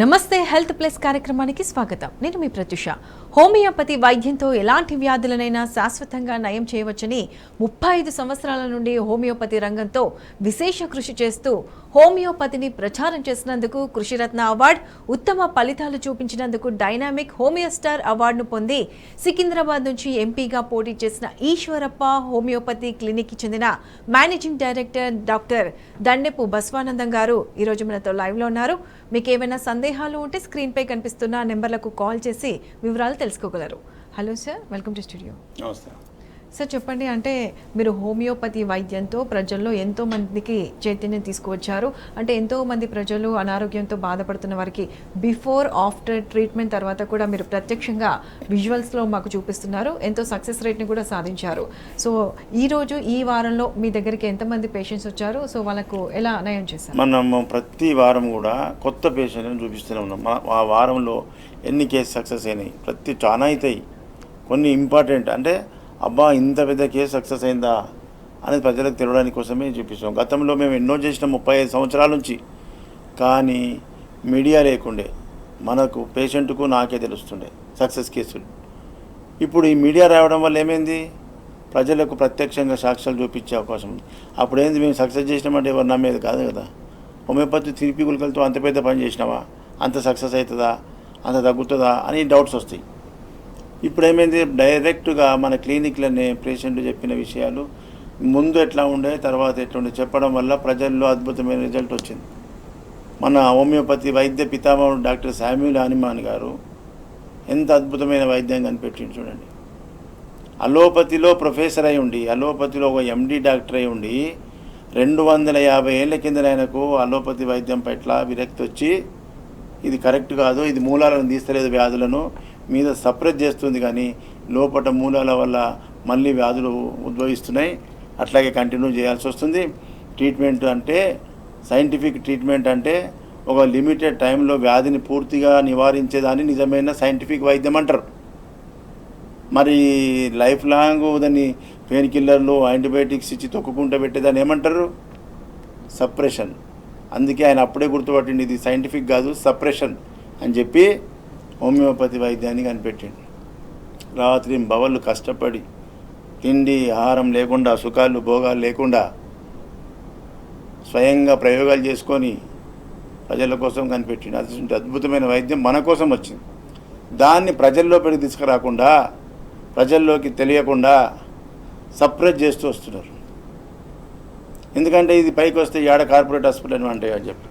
నమస్తే health plus కార్యక్రమానికి స్వాగతం. నేను మీ ప్రత్యూష. హోమియోపతి వైద్యంతో ఎలాంటి వ్యాధులనైనా శాశ్వతంగా నయం చేయవచ్చని 35 సంవత్సరాల నుండి హోమియోపతి రంగంతో విశేష కృషి చేస్తూ హోమియోపతిని ప్రచారం చేసినందుకు కృషిరత్న అవార్డు, ఉత్తమ ఫలితాలు చూపించినందుకు డైనామిక్ హోమియో స్టార్ అవార్డును పొంది సికింద్రాబాద్ నుంచి ఎంపీగా పోటీ చేసిన ఈశ్వరప్ప హోమియోపతి క్లినిక్కి చెందిన managing director doctor Dandepu Baswanandam గారు ఈరోజు మనతో లైవ్లో ఉన్నారు. మీకు ఏమైనా సందేహాలు ఉంటే స్క్రీన్ పై కనిపిస్తున్న నెంబర్లకు కాల్ చేసి వివరాలు తెలుసుకోగలరు. Hello sir, welcome to studio. నమస్తే సార్, చెప్పండి. అంటే మీరు హోమియోపతి వైద్యంతో ప్రజల్లో ఎంతో మందికి చైతన్యం తీసుకువచ్చారు. అంటే ఎంతో మంది ప్రజలు అనారోగ్యంతో బాధపడుతున్న వారికి బిఫోర్ ఆఫ్టర్ ట్రీట్మెంట్ తర్వాత కూడా మీరు ప్రత్యక్షంగా విజువల్స్లో మాకు చూపిస్తున్నారు. ఎంతో సక్సెస్ రేట్ని కూడా సాధించారు. సో ఈరోజు ఈ వారంలో మీ దగ్గరికి ఎంతమంది పేషెంట్స్ వచ్చారు? సో వాళ్ళకు ఎలా నయం చేశారు? మనం ప్రతి వారం కూడా కొత్త పేషెంట్ని చూపిస్తూనే ఉన్నాం. ఆ వారంలో ఎన్ని కేసు సక్సెస్ అయినాయి, చాలా అవుతాయి. కొన్ని ఇంపార్టెంట్ అంటే అబ్బా ఇంత పెద్ద కేసు సక్సెస్ అయిందా అనేది ప్రజలకు తెలియడానికి కోసమే చూపిస్తాం. గతంలో మేము ఎన్నో చేసిన 35 సంవత్సరాల నుంచి, కానీ మీడియా లేకుండే మనకు పేషెంట్కు నాకే తెలుస్తుండే సక్సెస్ కేసులు. ఇప్పుడు ఈ మీడియా రావడం వల్ల ఏమైంది, ప్రజలకు ప్రత్యక్షంగా సాక్ష్యాలు చూపించే అవకాశం ఉంది. అప్పుడు ఏంది, మేము సక్సెస్ చేసినామంటే ఎవరు నమ్మేది కాదు కదా. హోమియోపతి తిరిపి గుళికలతో అంత పెద్ద పని చేసినావా, అంత సక్సెస్ అవుతుందా, అంత తగ్గుతుందా అని డౌట్స్ వస్తాయి. ఇప్పుడు ఏమైంది, డైరెక్ట్గా మన క్లినిక్లోనే పేషెంట్ చెప్పిన విషయాలు ముందు ఎట్లా ఉండే తర్వాత ఎట్లా ఉండే చెప్పడం వల్ల ప్రజల్లో అద్భుతమైన రిజల్ట్ వచ్చింది. మన హోమియోపతి వైద్య పితామహుడు డాక్టర్ శామ్యూల్ హానిమాన్ గారు ఎంత అద్భుతమైన వైద్యం కనిపెట్టింది చూడండి. అలోపతిలో ప్రొఫెసర్ అయి ఉండి, అలోపతిలో ఒక ఎండి డాక్టర్ అయి ఉండి 250 ఏళ్ళ కింద ఆయనకు అలోపతి వైద్యం పట్ల విరక్తి వచ్చి ఇది కరెక్ట్ కాదు, ఇది మూలాలను తీస్తలేదు, వ్యాధులను మీద సపరేట్ చేస్తుంది, కానీ లోపల మూలాల వల్ల మళ్ళీ వ్యాధులు ఉద్భవిస్తున్నాయి, అట్లాగే కంటిన్యూ చేయాల్సి వస్తుంది. ట్రీట్మెంట్ అంటే సైంటిఫిక్ ట్రీట్మెంట్ అంటే ఒక లిమిటెడ్ టైంలో వ్యాధిని పూర్తిగా నివారించేదాన్ని నిజమైన సైంటిఫిక్ వైద్యం అంటారు. మరి లైఫ్ లాంగ్ దాన్ని పెయిన్ కిల్లర్లు యాంటీబయాటిక్స్ ఇచ్చి తొక్కుకుంటూ పెట్టేదాన్ని ఏమంటారు, సప్రెషన్. అందుకే ఆయన అప్పుడే గుర్తుపట్టింది ఇది సైంటిఫిక్ కాదు, సప్రెషన్ అని చెప్పి హోమియోపతి వైద్యాన్ని కనిపెట్టింది. రాత్రి బవళ్ళు కష్టపడి తిండి ఆహారం లేకుండా, సుఖాలు భోగాలు లేకుండా స్వయంగా ప్రయోగాలు చేసుకొని ప్రజల కోసం కనిపెట్టింది. అది అద్భుతమైన వైద్యం మన కోసం వచ్చింది. దాన్ని ప్రజల్లోకి తీసుకురాకుండా, ప్రజల్లోకి తెలియకుండా సప్రెస్ చేస్తూ వస్తున్నారు. ఎందుకంటే ఇది పైకి వస్తే ఏడ కార్పొరేట్ హాస్పిటల్ అంటే అని చెప్పి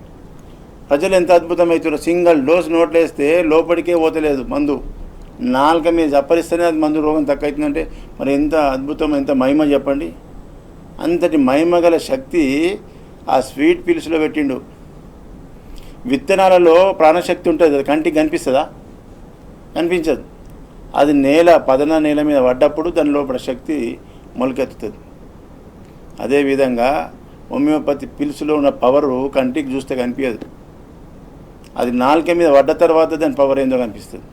ప్రజలు ఎంత అద్భుతమవుతారో. సింగిల్ డోస్ నోట్లు వేస్తే లోపలికే పోతలేదు మందు, నాలుక మీద చప్పరిస్తేనే అది మందు రోగం తక్కువ అవుతుందంటే మరి ఎంత అద్భుతం, ఎంత మహిమ చెప్పండి. అంతటి మహిమ గల శక్తి ఆ స్వీట్ పిల్స్లో పెట్టిండు. విత్తనాలలో ప్రాణశక్తి ఉంటుంది, అది కంటికి కనిపిస్తుందా, కనిపించదు. అది పదన నేల మీద పడ్డప్పుడు దాని లోపల శక్తి మొలకెత్తుతుంది. అదేవిధంగా హోమియోపతి పిల్స్లో ఉన్న పవరు కంటికి చూస్తే కనిపించదు, అది నాలుక మీద పడ్డ తర్వాత దాని పవర్ ఏందో కనిపిస్తుంది.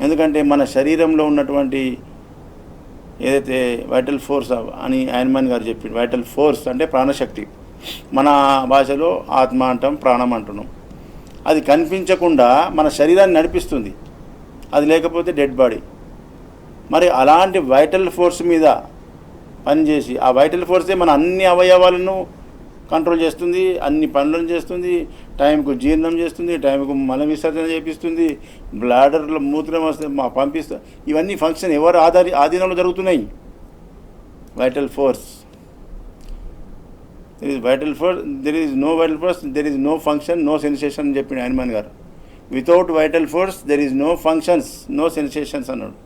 ఎందుకంటే మన శరీరంలో ఉన్నటువంటి ఏదైతే వైటల్ ఫోర్స్ అని హానిమాన్ గారు చెప్పిండు, వైటల్ ఫోర్స్ అంటే ప్రాణశక్తి, మన భాషలో ఆత్మ అంటాం, ప్రాణం అంటున్నాం. అది కనిపించకుండా మన శరీరాన్ని నడిపిస్తుంది, అది లేకపోతే డెడ్ బాడీ. మరి అలాంటి వైటల్ ఫోర్స్ మీద పనిచేసి, ఆ వైటల్ ఫోర్సే మన అన్ని అవయవాలను కంట్రోల్ చేస్తుంది, అన్ని పనులను చేస్తుంది, టైంకు జీర్ణం చేస్తుంది, టైంకు మల విసర్జన చేపిస్తుంది, బ్లాడర్లో మూత్రం వస్తే పంపిస్తుంది. ఇవన్నీ ఫంక్షన్ ఎవరు ఆధీనంలో జరుగుతున్నాయి, vital force. There is vital force, there is no vital force, there is no function, no sensation అని చెప్పిండు హానిమాన్ గారు. Without vital force there is no functions, no sensations అన్నాడు.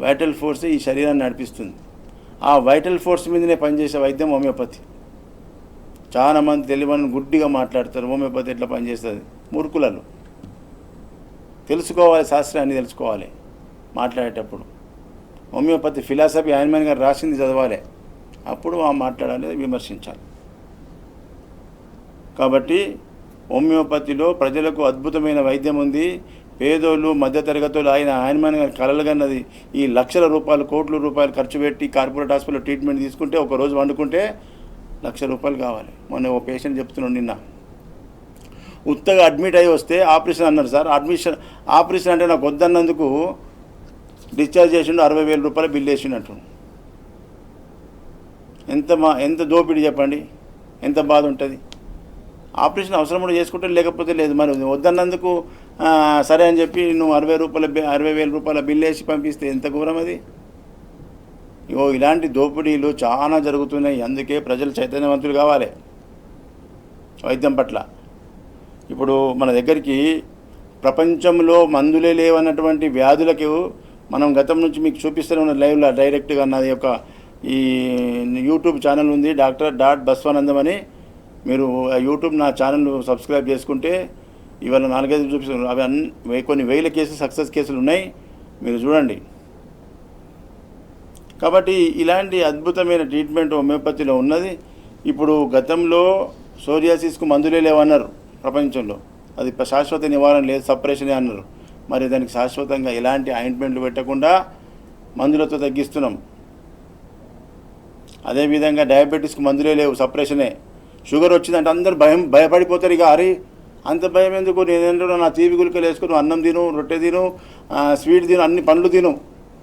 వైటల్ ఫోర్స్ ఈ శరీరాన్ని నడిపిస్తుంది. ఆ వైటల్ ఫోర్స్ మీదనే పనిచేసే వైద్యం హోమియోపతి. చాలామంది తెలియని గుడ్డిగా మాట్లాడతారు, హోమియోపతి ఎట్లా పనిచేస్తుంది. మూర్ఖులలో తెలుసుకోవాలి, శాస్త్రాన్ని తెలుసుకోవాలి. మాట్లాడేటప్పుడు హోమియోపతి ఫిలాసఫీ హానిమాన్ గారు రాసింది చదవాలి, అప్పుడు మాట్లాడాలి, విమర్శించాలి. కాబట్టి హోమియోపతిలో ప్రజలకు అద్భుతమైన వైద్యం ఉంది. పేదోళ్ళు మధ్యతరగతులు హానిమాన్ గారి కలలు కన్నది ఈ లక్షల రూపాయలు, కోట్ల రూపాయలు ఖర్చు పెట్టి కార్పొరేట్ హాస్పిటల్లో ట్రీట్మెంట్ తీసుకుంటే, ఒకరోజు వండుకుంటే ₹1,00,000 కావాలి. మొన్న ఓ పేషెంట్ చెప్తున్నాడు నిన్న, ఉత్తగా అడ్మిట్ అయ్యి వస్తే ఆపరేషన్ అన్నారు సార్. ఆపరేషన్ అంటే నాకు వద్దన్నందుకు డిశ్చార్జ్ చేసిండు, 60,000 రూపాయల బిల్ వేసిండట్టు. ఎంత దోపిడీ చెప్పండి, ఎంత బాధ ఉంటుంది. ఆపరేషన్ అవసరం కూడా చేసుకుంటే లేకపోతే లేదు. మరి వద్దన్నందుకు సరే అని చెప్పి నువ్వు 60,000 రూపాయల బిల్ వేసి పంపిస్తే ఎంత ఘోరం అది. ఇలాంటి దోపిడీలు చాలా జరుగుతున్నాయి. అందుకే ప్రజలు చైతన్యవంతులు కావాలి వైద్యం పట్ల. ఇప్పుడు మన దగ్గరికి ప్రపంచంలో మందులే లేవన్నటువంటి వ్యాధులకు మనం గతం నుంచి మీకు చూపిస్తూనే ఉన్న లైవ్లో డైరెక్ట్గా నాది యొక్క ఈ యూట్యూబ్ ఛానల్ ఉంది, డాక్టర్.బసవానందం అని. మీరు యూట్యూబ్ నా ఛానల్ సబ్స్క్రైబ్ చేసుకుంటే ఇవాళ 4-5 చూపిస్తున్నారు. అవి కొన్ని వేల కేసులు సక్సెస్ కేసులు ఉన్నాయి, మీరు చూడండి. కాబట్టి ఇలాంటి అద్భుతమైన ట్రీట్మెంట్ హోమియోపతిలో ఉన్నది. ఇప్పుడు గతంలో సోరియాసిస్కు మందులే లేవన్నారు ప్రపంచంలో, అది శాశ్వత నివారణ లేదు, సపరేషనే అన్నారు. మరి దానికి శాశ్వతంగా ఎలాంటి ఆయింట్మెంట్లు పెట్టకుండా మందులతో తగ్గిస్తున్నాం. అదేవిధంగా డయాబెటీస్కి మందులే లేవు, సపరేషనే. షుగర్ వచ్చిందంటే అందరూ భయపడిపోతారు. ఇక అరే అంత భయం ఎందుకు, నేనేంటో నా తీపి గులికలు వేసుకుని అన్నం తిను, రొట్టె తిను, స్వీట్ తిను, అన్ని పండ్లు తిను,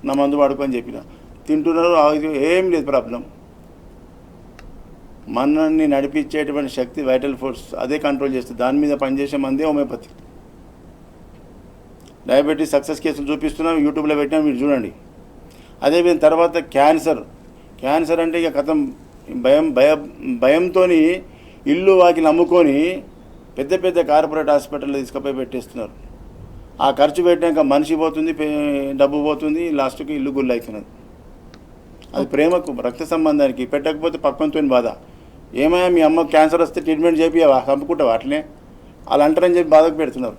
నా మందు వాడుకొని చెప్పిన తింటున్నారు, ఏం లేదు ప్రాబ్లం. మనల్ని నడిపించేటువంటి శక్తి వైటల్ ఫోర్స్ అదే కంట్రోల్ చేస్తుంది. దాని మీద పనిచేసే మందే హోమియోపతి. డయాబెటీస్ సక్సెస్ కేసులు చూపిస్తున్నాం, యూట్యూబ్లో పెట్టినా మీరు చూడండి. అదేవిధంగా తర్వాత క్యాన్సర్ అంటే ఇక కథం భయంతో ఇల్లు వాకిలు అమ్ముకొని పెద్ద కార్పొరేట్ హాస్పిటల్లో తీసుకుపోయి పెట్టేస్తున్నారు. ఆ ఖర్చు పెట్టాక మనిషి పోతుంది, డబ్బు పోతుంది, లాస్ట్కి ఇల్లు గుళ్ళు అవుతున్నది. అది ప్రేమకు రక్త సంబంధానికి, పెట్టకపోతే పక్కనతో బాధ. ఏమైనా మీ అమ్మకు క్యాన్సర్ వస్తే ట్రీట్మెంట్ చేపియావా, చంపుకుంటావా, అట్లనే అలా అంటారని చెప్పి బాధకు పెడుతున్నారు.